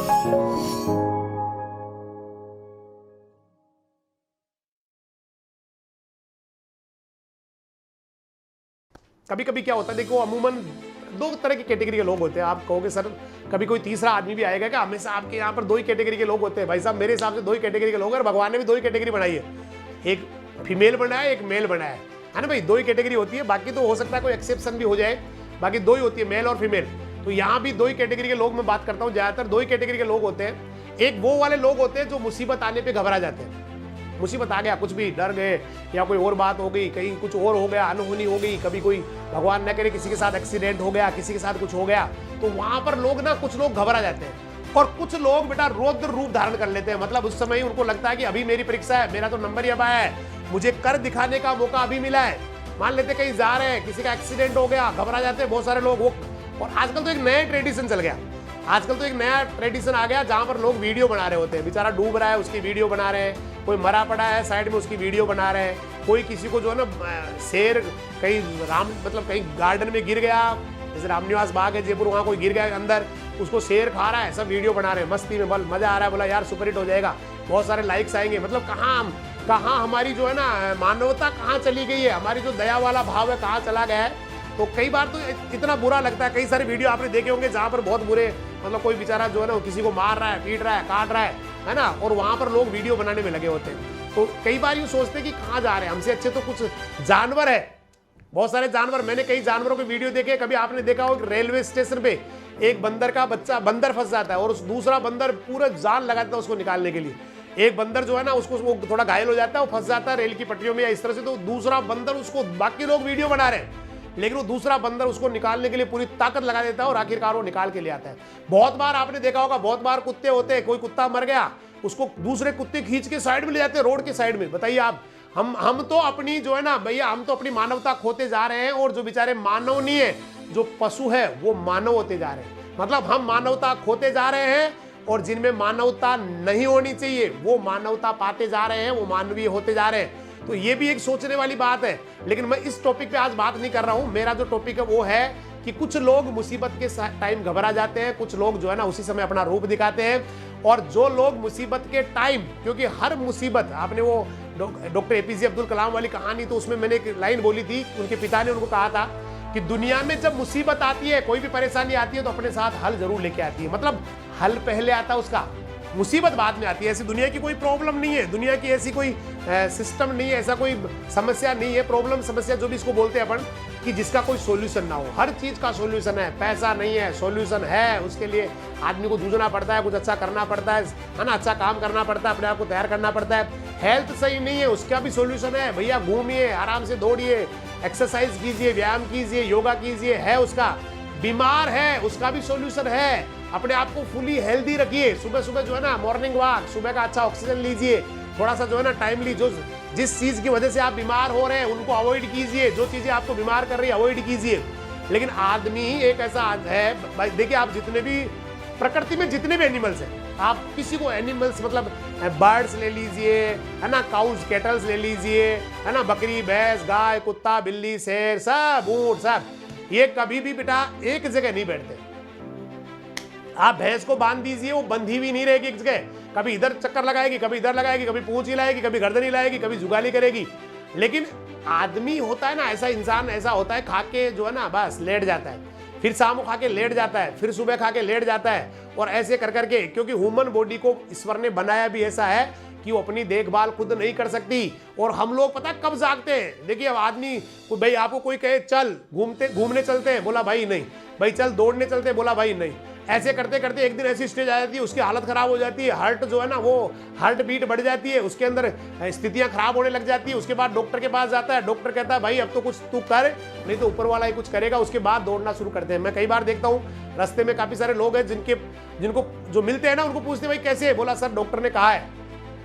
कभी कभी क्या होता है, देखो अमूमन दो तरह की कैटेगरी के लोग होते हैं। आप कहोगे सर कभी कोई तीसरा आदमी भी आएगा क्या? हमेशा आपके यहाँ पर दो ही कैटेगरी के लोग होते हैं। भाई साहब मेरे हिसाब से दो ही कैटेगरी के लोग हैं, और भगवान ने भी दो ही कैटेगरी बनाई है, एक फीमेल बनाया एक मेल बनाया है ना भाई। दो ही कैटेगरी होती है, बाकी तो हो सकता है कोई एक्सेप्शन भी हो जाए, बाकी दो ही होती है, मेल और फीमेल। तो यहाँ भी दो ही कैटेगरी के लोग मैं बात करता हूँ, ज्यादातर दो ही कैटेगरी के लोग होते हैं। एक वो वाले लोग होते हैं जो मुसीबत आने पर घबरा जाते हैं। मुसीबत आ गया, कुछ भी डर गए या कोई और बात हो गई, कहीं कुछ और हो गया, अनहोनी हो गई, कभी कोई भगवान न करे किसी के साथ एक्सीडेंट हो गया, किसी के साथ कुछ हो गया, तो वहां पर लोग ना कुछ लोग घबरा जाते हैं और कुछ लोग बेटा रौद्र रूप धारण कर लेते हैं। मतलब उस समय उनको लगता है कि अभी मेरी परीक्षा है, मेरा तो नंबर ही अब आया है, मुझे कर दिखाने का मौका अभी मिला है। मान लेते कहीं जा रहे हैं, किसी का एक्सीडेंट हो गया, घबरा जाते हैं बहुत सारे लोग। वो और आजकल तो एक नया ट्रेडिशन चल गया, आजकल तो एक नया ट्रेडिशन आ गया जहां पर लोग वीडियो बना रहे होते हैं। बेचारा डूब रहा है उसकी वीडियो बना रहे हैं, कोई मरा पड़ा है साइड में उसकी वीडियो बना रहे हैं, कोई किसी को जो है ना शेर कहीं कहीं गार्डन में गिर गया, जैसे रामनिवास बाग है जयपुर, वहाँ कोई गिर गया अंदर, उसको शेर खा रहा है, सब वीडियो बना रहे हैं मस्ती में, बल मजा आ रहा है, बोला यार सुपरहिट हो जाएगा, बहुत सारे लाइक्स आएंगे। मतलब कहाँ हमारी जो है ना मानवता कहाँ चली गई है, हमारी जो दया वाला भाव है कहाँ चला गया है। तो कई बार तो इतना बुरा लगता है, कई सारे वीडियो आपने देखे होंगे जहाँ पर बहुत बुरे, मतलब कोई बेचारा जो है ना किसी को मार रहा है, पीट रहा है, काट रहा है ना, और वहाँ पर लोग वीडियो बनाने में लगे होते हैं। तो कई बार यूँ सोचते हैं कि कहाँ जा रहे हैं, हमसे अच्छे तो कुछ जानवर है, बहुत सारे जानवर। मैंने कई जानवरों के वीडियो देखे। कभी आपने देखा हो रेलवे स्टेशन पे एक बंदर का बच्चा, बंदर फंस जाता है और उस दूसरा बंदर पूरा जान लगाता है उसको निकालने के लिए। एक बंदर जो है ना उसको वो थोड़ा घायल हो जाता है, वो फंस जाता है रेल की पटरियों में या इस तरह से, तो दूसरा बंदर उसको, बाकी लोग वीडियो बना रहे हैं लेकिन वो दूसरा बंदर उसको निकालने के लिए पूरी ताकत लगा देता है और आखिरकार वो निकाल के ले आता है। बहुत बार आपने देखा होगा, बहुत बार कुत्ते होते हैं, कोई कुत्ता मर गया उसको दूसरे कुत्ते खींच के साइड में ले जाते हैं, रोड के साइड में। बताइए आप, हम तो अपनी जो है ना भैया, हम तो अपनी मानवता खोते जा रहे हैं, और जो बेचारे मानव नहीं है, जो पशु है वो मानव होते जा रहे हैं। मतलब हम मानवता खोते जा रहे हैं और जिनमें मानवता नहीं होनी चाहिए वो मानवता पाते जा रहे हैं, वो मानवीय होते जा रहे हैं। तो ये भी एक सोचने वाली बात है। लेकिन मैं इस टॉपिक पे आज बात नहीं कर रहा हूं। मेरा जो टॉपिक है वो है कि कुछ लोग मुसीबत के टाइम घबरा जाते हैं, कुछ लोग जो है ना उसी समय अपना रूप दिखाते हैं, और जो लोग मुसीबत के टाइम, क्योंकि हर मुसीबत, आपने वो डॉक्टर एपीजे अब्दुल कलाम वाली कहानी, तो उसमें मैंने एक लाइन बोली थी, उनके पिता ने उनको कहा था कि दुनिया में जब मुसीबत आती है, कोई भी परेशानी आती है, तो अपने साथ हल जरूर लेके आती है। मतलब हल पहले आता है उसका, मुसीबत बाद में आती है। ऐसी दुनिया की कोई प्रॉब्लम नहीं है, दुनिया की ऐसी कोई सिस्टम नहीं है, ऐसा कोई समस्या नहीं है, प्रॉब्लम समस्या जो भी इसको बोलते हैं अपन, कि जिसका कोई सॉल्यूशन ना हो। हर चीज का सॉल्यूशन है, पैसा नहीं है सॉल्यूशन है, उसके लिए आदमी को जूझना पड़ता है, कुछ अच्छा करना पड़ता है ना, अच्छा काम करना पड़ता है, अपने आप को तैयार करना पड़ता है। हेल्थ सही नहीं है, उसका भी सॉल्यूशन है, भैया घूमिए, आराम से दौड़िए, एक्सरसाइज कीजिए, व्यायाम कीजिए, योगा कीजिए, है उसका। बीमार है उसका भी सॉल्यूशन है, अपने आप को फुली हेल्दी रखिए, सुबह सुबह जो है ना मॉर्निंग वॉक, सुबह का अच्छा ऑक्सीजन लीजिए, थोड़ा सा जो है ना टाइमली, जो जिस चीज की वजह से आप बीमार हो रहे हैं उनको अवॉइड कीजिए, जो चीजें आपको बीमार कर रही है अवॉइड कीजिए। लेकिन आदमी ही एक ऐसा है, देखिए आप जितने भी प्रकृति में जितने भी एनिमल्स हैं, आप किसी को एनिमल्स मतलब बर्ड्स ले लीजिए, है ना, काउज कैटल्स ले लीजिए, है ना, बकरी भैंस गाय कुत्ता बिल्ली शेर सब ऊंट सब, ये कभी भी बेटा एक जगह नहीं बैठते। आप भैंस को बांध दीजिए, वो बंधी हुई नहीं रहेगी एक जगह, कभी इधर चक्कर लगाएगी, कभी इधर लगाएगी, कभी पूंछ हिलाएगी, कभी गर्दन हिलाएगी, कभी जुगाली करेगी। लेकिन आदमी होता है ना ऐसा, इंसान ऐसा होता है, खा के जो है ना बस लेट जाता है, फिर शाम को खा के लेट जाता है, फिर सुबह खा के लेट जाता है, और ऐसे कर करके, क्योंकि ह्यूमन बॉडी को ईश्वर ने बनाया भी ऐसा है कि वो अपनी देखभाल खुद नहीं कर सकती। और हम लोग पता कब जागते हैं, देखिए अब आदमी, भाई आपको कोई कहे चल घूमने चलते हैं, बोला भाई नहीं, भाई चल दौड़ने चलते हैं, बोला भाई नहीं। ऐसे करते करते एक दिन ऐसी स्टेज आ जाती है, उसकी हालत खराब हो जाती है, हार्ट जो है ना वो हार्ट बीट बढ़ जाती है, उसके अंदर स्थितियां खराब होने लग जाती है। उसके बाद डॉक्टर के पास जाता है, डॉक्टर कहता है भाई अब तो कुछ तू कर, नहीं तो ऊपर वाला ही कुछ करेगा। उसके बाद दौड़ना शुरू करते हैं। मैं कई बार देखता हूँ रास्ते में काफी सारे लोग हैं जिनको जो मिलते हैं ना उनको पूछते हैं भाई कैसे, बोला सर डॉक्टर ने कहा है।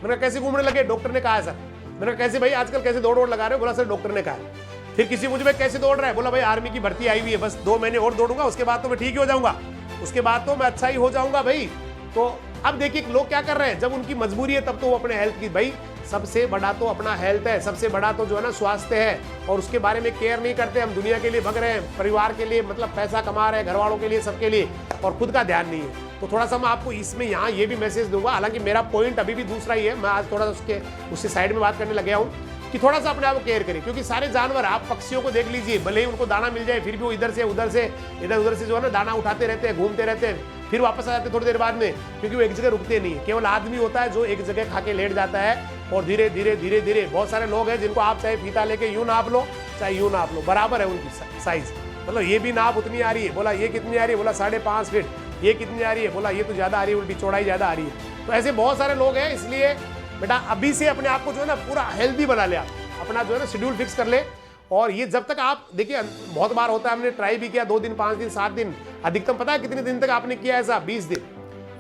मैंने कैसे घूमने लगे, डॉक्टर ने कहा है सर। मैंने कैसे भाई आजकल कैसे दौड़ लगा रहे हो, बोला सर डॉक्टर ने कहा है। फिर किसी मुझे भाई कैसे दौड़ रहा है, बोला भाई आर्मी की भर्ती आई हुई है, बस 2 महीने और दौड़ूंगा, उसके बाद तो मैं ठीक ही हो जाऊंगा, उसके बाद तो मैं अच्छा ही हो जाऊंगा भाई। तो अब देखिए लोग क्या कर रहे हैं, जब उनकी मजबूरी है तब तो वो अपने हेल्थ की, भाई सबसे बड़ा तो अपना हेल्थ है, सबसे बड़ा तो जो है ना स्वास्थ्य है, और उसके बारे में केयर नहीं करते। हम दुनिया के लिए भग रहे हैं, परिवार के लिए मतलब पैसा कमा रहे हैं, घर वालों के लिए, सबके लिए, और खुद का ध्यान नहीं है। तो थोड़ा सा मैं आपको इसमें यहाँ ये भी मैसेज दूंगा, हालांकि मेरा पॉइंट अभी भी दूसरा ही है, मैं आज थोड़ा उससे साइड में बात करने लग गया हूँ कि थोड़ा सा अपने आप को केयर करें। क्योंकि सारे जानवर, आप पक्षियों को देख लीजिए, भले ही उनको दाना मिल जाए फिर भी वो इधर उधर से जो है ना दाना उठाते रहते हैं, घूमते रहते हैं, फिर वापस आ जाते हैं थोड़ी देर बाद में, क्योंकि वो एक जगह रुकते नहीं है। केवल आदमी होता है जो एक जगह खा के लेट जाता है, और धीरे धीरे धीरे धीरे बहुत सारे लोग हैं जिनको आप चाहे फीता लेके यूं नाप लो चाहे यूं नाप लो, बराबर है उनकी साइज। मतलब ये भी नाप उतनी आ रही है, बोला ये कितनी आ रही है, बोला 5.5 फीट, ये कितनी आ रही है, बोला ये तो ज्यादा आ रही है, उल्टी चौड़ाई ज्यादा आ रही है। तो ऐसे बहुत सारे लोग हैं, इसलिए बेटा अभी से अपने आप को जो है ना पूरा हेल्दी बना ले, आप अपना जो है ना शेड्यूल फिक्स कर ले। और ये जब तक आप देखिए, बहुत बार होता है, हमने ट्राई भी किया 2 दिन, 5 दिन, 7 दिन, अधिकतम पता है कितने दिन तक आपने किया ऐसा? 20 दिन,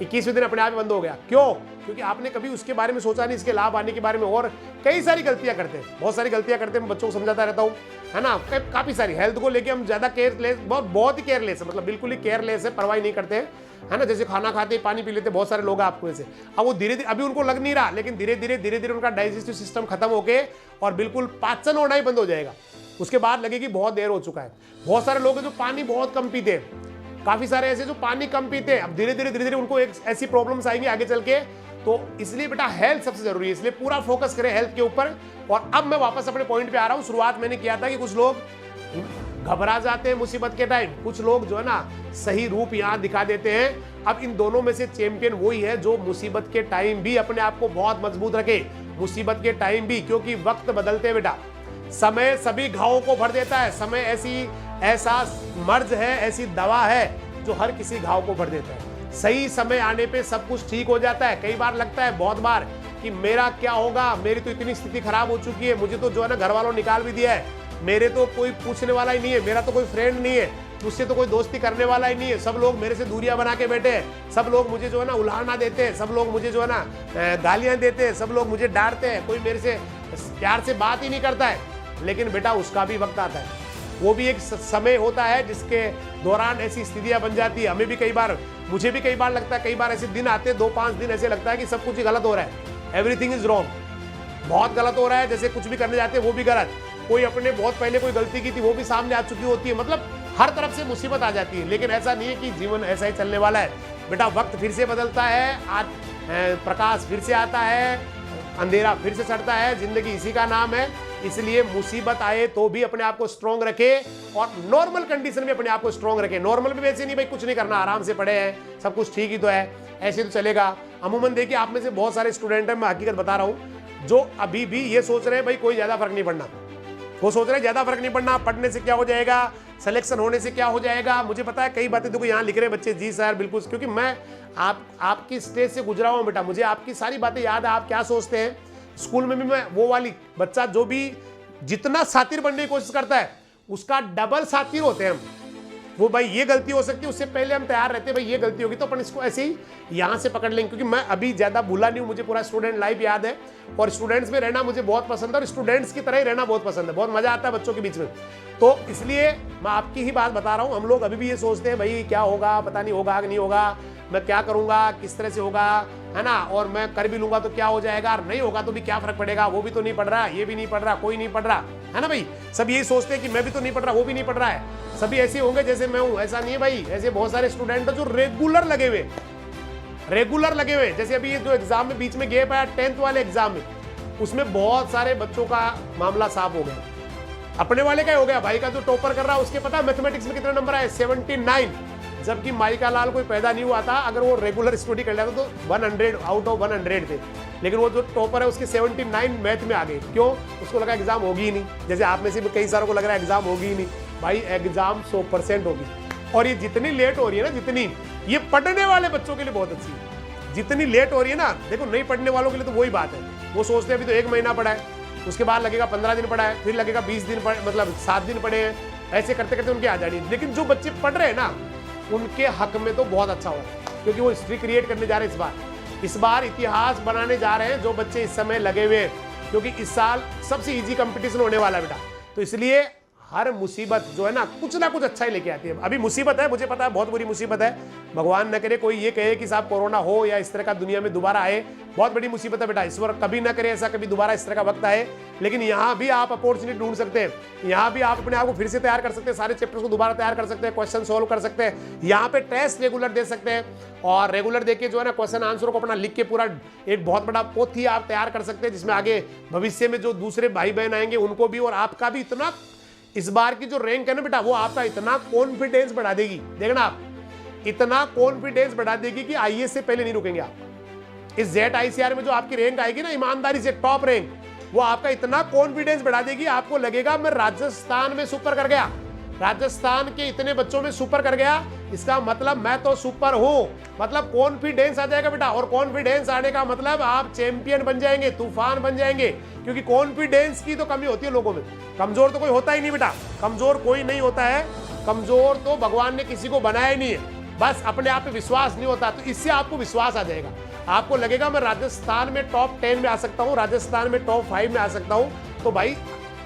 21वें दिन अपने आप ही बंद हो गया। क्यों? क्योंकि आपने कभी उसके बारे में सोचा नहीं, इसके लाभ आने के बारे में। और कई सारी गलतियां करते हैं, बहुत सारी गलतियां करते हैं, मैं बच्चों को समझाता रहता हूँ, है ना। काफी सारी हेल्थ को लेके हम ज्यादा केयरलेस, बहुत ही केयरलेस है, मतलब बिल्कुल ही केयरलेस है, परवाही नहीं करते हैं, है ना। जैसे खाना खाते पानी पी लेते बहुत सारे लोग आपको ऐसे। अब वो धीरे धीरे, अभी उनको लग नहीं रहा, लेकिन धीरे धीरे उनका डाइजेस्टिव सिस्टम खत्म होके और बिल्कुल पाचन होना ही बंद हो जाएगा। उसके बाद लगेगी बहुत देर हो चुका है। बहुत सारे लोग हैं जो पानी बहुत कम पीते हैं, काफी सारे ऐसे जो पानी कम पीते हैं, अब धीरे धीरे उनको एक ऐसी प्रॉब्लम्स आएंगी आगे चल के। तो इसलिए बेटा हेल्थ सबसे जरूरी है, इसलिए पूरा फोकस करें हेल्थ के ऊपर। और अब मैं वापस अपने पॉइंट पे आ रहा हूं। शुरुआत मैंने किया था कि कुछ लोग घबरा जाते हैं मुसीबत के टाइम, कुछ लोग जो है ना सही रूप यहां दिखा देते हैं। अब इन दोनों में से चैंपियन वही है जो मुसीबत के टाइम भी अपने आप को बहुत मजबूत रखे, मुसीबत के टाइम भी, क्योंकि वक्त बदलते हैं बेटा, समय सभी घावों को भर देता है। समय ऐसा मर्ज है, ऐसी दवा है जो हर किसी घाव को भर देता है। सही समय आने पे सब कुछ ठीक हो जाता है। कई बार लगता है, बहुत बार, कि मेरा क्या होगा, मेरी तो इतनी स्थिति खराब हो चुकी है, मुझे तो जो है ना घर वालों निकाल भी दिया है, मेरे तो कोई पूछने वाला ही नहीं है, मेरा तो कोई फ्रेंड नहीं है, मुझसे तो कोई दोस्ती करने वाला ही नहीं है, सब लोग मेरे से दूरियां बना के बैठे हैं, सब लोग मुझे जो है ना उलाहना देते हैं, सब लोग मुझे जो है ना गालियां देते हैं, सब लोग मुझे डांटते हैं, कोई मेरे से प्यार से बात ही नहीं करता है। लेकिन बेटा उसका भी वक्त आता है, वो भी एक समय होता है जिसके दौरान ऐसी स्थितियां बन जाती है। हमें भी कई बार, मुझे भी कई बार लगता है, कई बार ऐसे दिन आते हैं 2-5 दिन ऐसे लगता है कि सब कुछ ही गलत हो रहा है, एवरीथिंग इज रॉन्ग, बहुत गलत हो रहा है, जैसे कुछ भी करने जाते हैं वो भी गलत, कोई अपने बहुत पहले कोई गलती की थी वो भी सामने आ चुकी होती है, मतलब हर तरफ से मुसीबत आ जाती है। लेकिन ऐसा नहीं है कि जीवन ऐसा ही चलने वाला है बेटा, वक्त फिर से बदलता है, आज प्रकाश फिर से आता है, अंधेरा फिर से चढ़ता है, जिंदगी इसी का नाम है। इसलिए मुसीबत आए तो भी अपने आप को स्ट्रॉन्ग रखे, और नॉर्मल कंडीशन में अपने आप को स्ट्रॉन्ग रखे। नॉर्मल में वैसे नहीं भाई कुछ नहीं करना, आराम से पड़े हैं, सब कुछ ठीक ही तो है, ऐसे तो चलेगा। अमूमन देखिए, आप में से बहुत सारे स्टूडेंट हैं, मैं हकीकत बता रहा हूं, जो अभी भी ये सोच रहे हैं भाई कोई ज्यादा फर्क नहीं पड़ना, वो सोच रहे हैं ज्यादा फर्क नहीं पड़ना, पढ़ने से क्या हो जाएगा, सिलेक्शन होने से क्या हो जाएगा। मुझे पता है कई बातें देखो यहाँ लिख रहे हैं बच्चे, जी सर बिल्कुल, क्योंकि मैं आपकी स्टेज से गुजरा हूँ बेटा, मुझे आपकी सारी बातें याद है, आप क्या सोचते हैं। स्कूल में भी मैं वो वाली बच्चा जो भी जितना शातिर बनने की कोशिश करता है उसका डबल शातिर होते हैं हम। वो भाई ये गलती हो सकती है, उससे पहले हम तैयार रहते हैं, भाई ये गलती होगी तो अपन इसको ऐसे ही यहाँ से पकड़ लेंगे। क्योंकि मैं अभी ज़्यादा भूला नहीं हूँ, मुझे पूरा स्टूडेंट लाइफ याद है, और स्टूडेंट्स में रहना मुझे बहुत पसंद है, और स्टूडेंट्स की तरह ही रहना बहुत पसंद है, बहुत मजा आता है बच्चों के बीच में। तो इसलिए मैं आपकी ही बात बता रहा हूँ। हम लोग अभी भी ये सोचते हैं भाई क्या होगा, पता नहीं होगा कि नहीं होगा, मैं क्या करूंगा, किस तरह से होगा, है ना, और मैं कर भी लूंगा तो क्या हो जाएगा, और नहीं होगा तो भी क्या फर्क पड़ेगा, वो भी तो नहीं पढ़ रहा, ये भी नहीं पढ़ रहा, कोई नहीं पढ़ रहा, है ना भाई। सब यही सोचते हैं कि मैं भी तो नहीं पढ़ रहा, वो भी नहीं पढ़ रहा है, सभी ऐसे होंगे जैसे मैं हूं। ऐसा नहीं है भाई, ऐसे बहुत सारे स्टूडेंट हैं जो रेगुलर लगे हुए। जैसे अभी ये जो एग्जाम में बीच में गैप आया 10th वाले एग्जाम में, उसमें बहुत सारे बच्चों का मामला साफ हो गया, अपने वाले का हो गया। भाई का जो टॉपर कर रहा है उसके पता है मैथमेटिक्स में कितने नंबर आए, 79, जबकि माइका लाल कोई पैदा नहीं हुआ था, अगर वो रेगुलर स्टडी कर लेता तो 100 आउट ऑफ 100 थे। लेकिन वो जो टॉपर है उसके 79 मैथ में आ गए। क्यों? उसको लगा एग्जाम होगी ही नहीं। जैसे आप में से भी कई सारों को लग रहा है एग्जाम होगी ही नहीं। भाई एग्जाम 100% होगी, और ये जितनी लेट हो रही है ना, जितनी ये पढ़ने वाले बच्चों के लिए बहुत अच्छी है, जितनी लेट हो रही है ना, देखो नहीं पढ़ने वालों के लिए तो वही बात है, वो सोचते हैं अभी तो 1 महीना पढ़ा है, उसके बाद लगेगा 15 दिन पढ़ा है, फिर लगेगा 20 दिन मतलब 7 दिन पढ़े हैं, ऐसे करते करते उनकी आ जानी है। लेकिन जो बच्चे पढ़ रहे हैं ना, उनके हक में तो बहुत अच्छा हुआ, क्योंकि वो हिस्ट्री क्रिएट करने जा रहे हैं इस बार इतिहास बनाने जा रहे हैं जो बच्चे इस समय लगे हुए हैं, क्योंकि इस साल सबसे इजी कंपटीशन होने वाला है बेटा। तो इसलिए हर मुसीबत जो है ना कुछ अच्छा ही लेके आती है। अभी मुसीबत है, मुझे पता है बहुत बुरी मुसीबत है, भगवान न करे कोई ये कहे कि साहब कोरोना हो या इस तरह का दुनिया में दोबारा आए, बहुत बड़ी मुसीबत है बेटा, ईश्वर कभी ना करे ऐसा, कभी दोबारा इस तरह का वक्त आए। लेकिन यहाँ भी आप अपॉर्चुनिटी ढूंढ सकते हैं, यहाँ भी आप अपने आप को फिर से तैयार कर सकते हैं, सारे चैप्टर्स को दोबारा तैयार कर सकते हैं, क्वेश्चन सोल्व कर सकते हैं, यहाँ पे टेस्ट रेगुलर दे सकते हैं, और रेगुलर देके जो है ना क्वेश्चन आंसर को अपना लिख के पूरा एक बहुत बड़ा पोथी आप तैयार कर सकते हैं, जिसमें आगे भविष्य में जो दूसरे भाई बहन आएंगे उनको भी और आपका भी इतना, इस बार की जो रैंक है ना बेटा, वो आपका इतना कॉन्फिडेंस बढ़ा देगी, देखना आप, इतना कॉन्फिडेंस बढ़ा देगी कि आईएएस से पहले नहीं रुकेंगे आप। इस जेट आईसीआर में जो आपकी रैंक आएगी ना, ईमानदारी से टॉप रैंक, वो आपका इतना कॉन्फिडेंस बढ़ा देगी, आपको लगेगा मैं राजस्थान में सुपर कर गया, राजस्थान के इतने बच्चों में सुपर कर गया, इसका मतलब मैं तो सुपर हूं, मतलब कॉन्फिडेंस आ जाएगा बेटा। और कॉन्फिडेंस आने का मतलब आप चैंपियन बन जाएंगे, तूफान बन जाएंगे, क्योंकि कॉन्फिडेंस की तो कमी होती है लोगों में, कमजोर तो कोई होता ही नहीं बेटा, कमजोर कोई नहीं होता है, कमजोर तो भगवान ने किसी को बनाया ही नहीं है, बस अपने आप पे विश्वास नहीं होता। तो इससे आपको विश्वास आ जाएगा, आपको लगेगा मैं राजस्थान में टॉप 10 में आ सकता हूँ, राजस्थान में टॉप 5 में आ सकता हूँ। तो भाई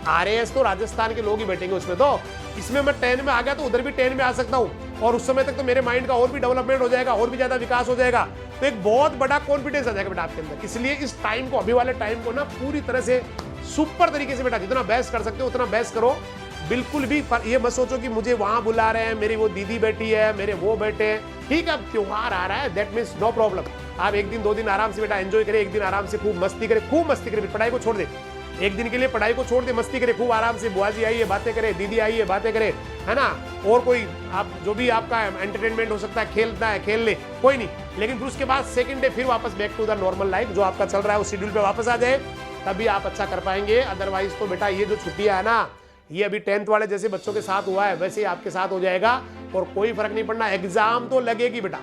आरएएस तो राजस्थान के लोग ही बैठेंगे उसमें, तो इसमें मैं 10 में आ गया तो उधर भी 10 में आ सकता हूँ, और उस समय तक तो मेरे माइंड का और भी डेवलपमेंट हो जाएगा, और भी ज्यादा विकास हो जाएगा, तो एक बहुत बड़ा कॉन्फिडेंस आ जाएगा बेटा आपके अंदर। इसलिए इस टाइम को, अभी वाले टाइम को ना पूरी तरह से सुपर तरीके से बेटा जितना बेस्ट कर सकते हो उतना बेस्ट करो। बिल्कुल भी ये मत सोचो कि मुझे वहां बुला रहे हैं, मेरी वो दीदी बैठी है, मेरे वो बैठे हैं, ठीक है अब त्योहार आ रहा है, दैट मीन्स नो प्रॉब्लम, आप एक दिन 2 दिन आराम से बेटा एंजॉय करें, एक दिन आराम से खूब मस्ती करें, खूब मस्ती करें, पढ़ाई को छोड़ दे, एक दिन के लिए पढ़ाई को छोड़ दे, मस्ती करे खूब आराम से, बुआ जी आई है बातें करे, दीदी आई है बातें करे, है ना, और कोई आप जो भी आपका एंटरटेनमेंट हो सकता है, खेलना है खेल ले, कोई नहीं, लेकिन फिर उसके बाद सेकंड डे फिर वापस back to the normal life जो आपका चल रहा है उस शेड्यूल पे वापस आ जाए, तभी आप अच्छा कर पाएंगे। अदरवाइज तो बेटा ये जो छुट्टियां है ना, ये अभी 10th वाले जैसे बच्चों के साथ हुआ है वैसे ही आपके साथ हो जाएगा, और कोई फर्क नहीं पड़ना, एग्जाम तो लगेगी बेटा,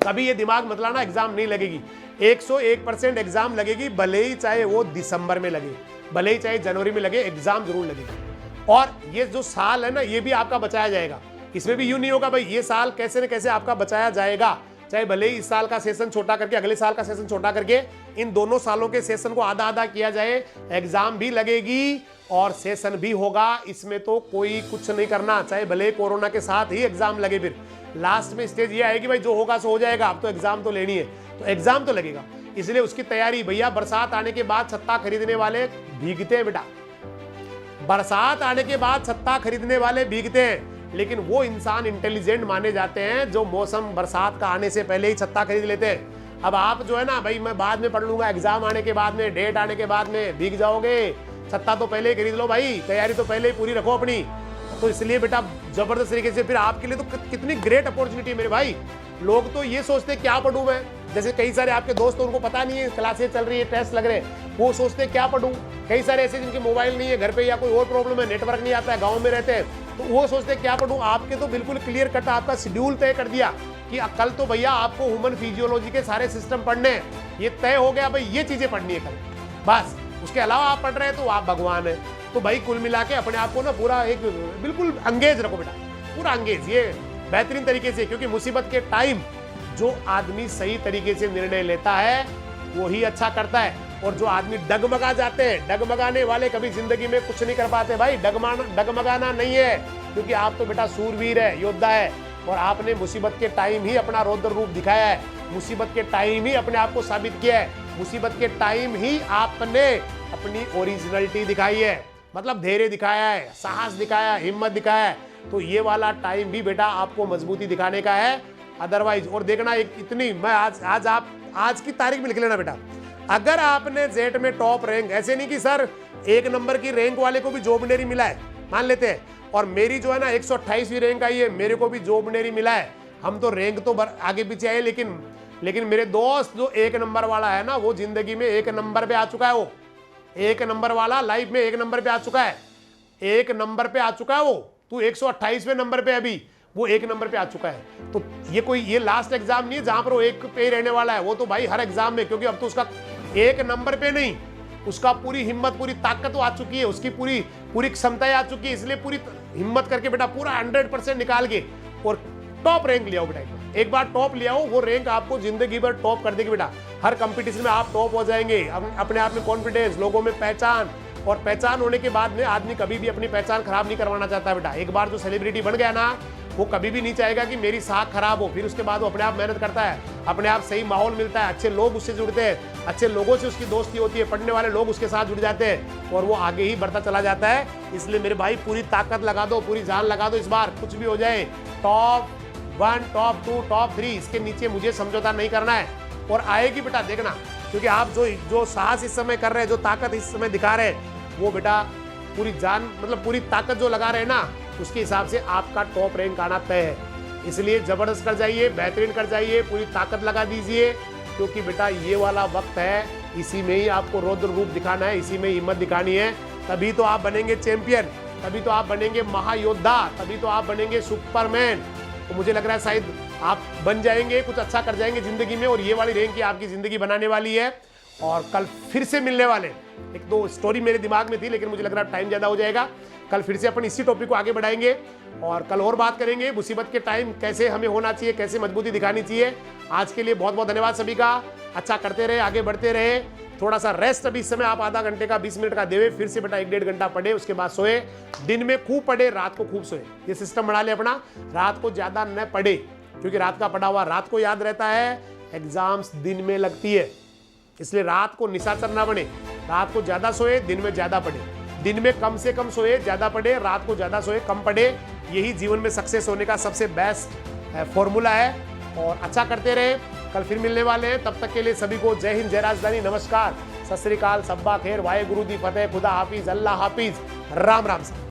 कभी ये दिमाग मत लाना एग्जाम नहीं लगेगी, 101% एग्जाम लगेगी, भले ही चाहे वो दिसंबर में लगे, भले ही चाहे जनवरी में लगे, एग्जाम जरूर लगेगी। और ये जो साल है ना, ये भी आपका बचाया जाएगा, इसमें भी यूं नहीं होगा भाई ये साल कैसे न कैसे आपका बचाया जाएगा, चाहे भले ही इस साल का सेशन छोटा करके अगले साल का सेशन छोटा करके इन दोनों सालों के सेशन को आधा आधा किया जाए, एग्जाम भी लगेगी और सेशन भी होगा, इसमें तो कोई कुछ नहीं करना, चाहे भले कोरोना के साथ ही एग्जाम लगे, फिर लास्ट में स्टेज ये आएगी भाई जो होगा सो हो जाएगा, अब तो एग्जाम तो लेनी है, तो एग्जाम तो लगेगा, इसलिए उसकी तैयारी। भैया बरसात आने के बाद छत्ता खरीदने वाले भीगते हैं बेटा, बरसात आने के बाद छत्ता खरीदने वाले भीगते हैं, लेकिन वो इंसान इंटेलिजेंट माने जाते हैं जो मौसम बरसात का आने से पहले ही छत्ता खरीद लेते हैं। अब आप जो है ना भाई मैं बाद में पढ़ लूंगा, एग्जाम आने के बाद में, डेट आने के बाद में भीग जाओगे, छत्ता तो पहले ही खरीद लो भाई, तैयारी तो पहले ही पूरी रखो अपनी। तो इसलिए बेटा जबरदस्त तरीके से फिर आपके लिए तो कितनी ग्रेट अपॉर्चुनिटी है मेरे भाई। लोग तो ये सोचते क्या पढ़ूं मैं, जैसे कई सारे आपके दोस्त उनको पता नहीं है क्लासेस चल रही है, टेस्ट लग रहे हैं, वो सोचते क्या पढ़ूं। कई सारे ऐसे जिनके मोबाइल नहीं है घर पे या कोई और प्रॉब्लम है, नेटवर्क नहीं आता है, गाँव में रहते हैं, तो वो सोचते क्या पढ़ूं। आपके तो बिल्कुल क्लियर कट आपका शेड्यूल तय कर दिया कि कल तो भैया आपको ह्यूमन फिजियोलॉजी के सारे सिस्टम पढ़ने हैं, ये तय हो गया भाई, ये चीजें पढ़नी है कल, बस उसके अलावा आप पढ़ रहे हैं तो आप भगवान है। तो भाई कुल मिला के अपने आप को ना पूरा एक बिल्कुल अंगेज रखो बेटा, पूरा अंगेज, ये बेहतरीन तरीके से, क्योंकि मुसीबत के टाइम जो आदमी सही तरीके से निर्णय लेता है वो ही अच्छा करता है, और जो आदमी डगमगा जाते हैं, डगमगाने वाले कभी जिंदगी में कुछ नहीं कर पाते भाई। डगमगाना नहीं है, क्योंकि आप तो बेटा सूरवीर है, योद्धा है, और आपने मुसीबत के टाइम ही अपना रौद्र रूप दिखाया है, मुसीबत के टाइम ही अपने आप को साबित किया है, मुसीबत के टाइम ही आपने अपनी ओरिजिनलिटी दिखाई है, मतलब धैर्य दिखाया है, साहस दिखाया है, हिम्मत दिखाया है। तो ये वाला टाइम भी बेटा आपको मजबूती दिखाने का है। अदरवाइज और देखना एक इतनी, मैं आज आप आज की तारीख में लिख लेना बेटा, अगर आपने जेट में टॉप रैंक, ऐसे नहीं कि सर 1 नंबर की रैंक वाले को भी जॉबनेरी मिला है, मान लेते हैं, और मेरी जो है ना 128वीं रैंक आई है, मेरे को भी जॉबनेरी मिला है, हम तो रैंक तो आगे पीछे आए, लेकिन मेरे दोस्त जो 1 नंबर वाला है ना, वो जिंदगी में 1 नंबर पे आ चुका है, वो 1 नंबर वाला लाइफ में 1 नंबर पे आ चुका है, 1 नंबर पे आ चुका है वो। तू 128वें नंबर पे, अभी वो 1 नंबर पे आ चुका है। तो ये लास्ट एग्जाम नहीं है जहां पर वो 1 पे ही रहने वाला है, वो तो भाई हर एग्जाम में, क्योंकि अब तो उसका 1 नंबर पे नहीं, उसका पूरी हिम्मत, पूरी ताकत आ चुकी है, उसकी पूरी क्षमताएं आ चुकी है, इसलिए पूरी हिम्मत करके बेटा पूरा 100% निकाल के और टॉप रैंक ले आओ बेटा। एक बार टॉप ले आओ, वो रैंक आपको जिंदगी भर टॉप कर देगी बेटा, हर कंपटीशन में आप टॉप हो जाएंगे, अपने आप में कॉन्फिडेंस, लोगों में पहचान, और पहचान होने के बाद में आदमी कभी भी अपनी पहचान खराब नहीं करवाना चाहता बेटा। एक बार जो सेलिब्रिटी बन गया ना, वो कभी भी नहीं चाहेगा कि मेरी साख खराब हो। फिर उसके बाद वो अपने आप मेहनत करता है, अपने आप सही माहौल मिलता है, अच्छे लोग उससे जुड़ते हैं, अच्छे लोगों से उसकी दोस्ती होती है, पढ़ने वाले लोग उसके साथ जुड़ जाते हैं और वो आगे ही बढ़ता चला जाता है। इसलिए मेरे भाई पूरी ताकत लगा दो, पूरी जान लगा दो, इस बार कुछ भी हो जाए टॉप 1, टॉप 2, टॉप 3 इसके नीचे मुझे समझौता नहीं करना है। और आएगी बेटा देखना, क्योंकि आप जो साहस इस समय कर रहे हैं, जो ताकत इस समय दिखा रहे हैं, वो बेटा पूरी जान मतलब पूरी ताकत जो लगा रहे हैं ना, उसके हिसाब से आपका टॉप रैंक आना तय है। इसलिए जबरदस्त कर जाइए, बेहतरीन कर जाइए, पूरी ताकत लगा दीजिए, क्योंकि बेटा ये वाला वक्त है, इसी में ही आपको रौद्र रूप दिखाना है, इसी में हिम्मत दिखानी है। तभी तो आप बनेंगे चैंपियन, तभी तो आप बनेंगे महायोद्धा, तभी तो आप बनेंगे सुपरमैन। तो मुझे लग रहा है शायद आप बन जाएंगे, कुछ अच्छा कर जाएंगे जिंदगी में, और ये वाली रैंक की आपकी जिंदगी बनाने वाली है। और कल फिर से मिलने वाले, एक दो स्टोरी मेरे दिमाग में थी लेकिन मुझे लग रहा है टाइम ज़्यादा हो जाएगा। कल फिर से अपन इसी टॉपिक को आगे बढ़ाएंगे और कल और बात करेंगे मुसीबत के टाइम कैसे हमें होना चाहिए, कैसे मजबूती दिखानी चाहिए। आज के लिए बहुत बहुत धन्यवाद सभी का। अच्छा करते रहे, आगे बढ़ते रहे। थोड़ा सा रेस्ट अभी इस समय आप आधा घंटे का 20 मिनट का देवे, फिर से बेटा 1-1.5 घंटा पढ़े, उसके बाद सोए। दिन में खूब पढ़े, रात को खूब सोए। ये सिस्टम बना ले अपना, रात को ज़्यादा न पढ़े, क्योंकि रात का पढ़ा हुआ रात को याद रहता है, एग्जाम्स दिन में लगती है। इसलिए रात को निशाचर ना बने, रात को ज़्यादा सोए, दिन में ज़्यादा पढ़े। दिन में कम से कम सोए, ज़्यादा पढ़े, रात को ज़्यादा सोए, कम पढ़े। यही जीवन में सक्सेस होने का सबसे बेस्ट फॉर्मूला है। और अच्छा करते रहे, कल फिर मिलने वाले हैं। तब तक के लिए सभी को जय हिंद, जय राजधानी, नमस्कार, सत श्री अकाल, सब्बा खैर, वाहे गुरु दी फतेह, खुदा हाफिज, अल्लाह हाफिज, राम राम।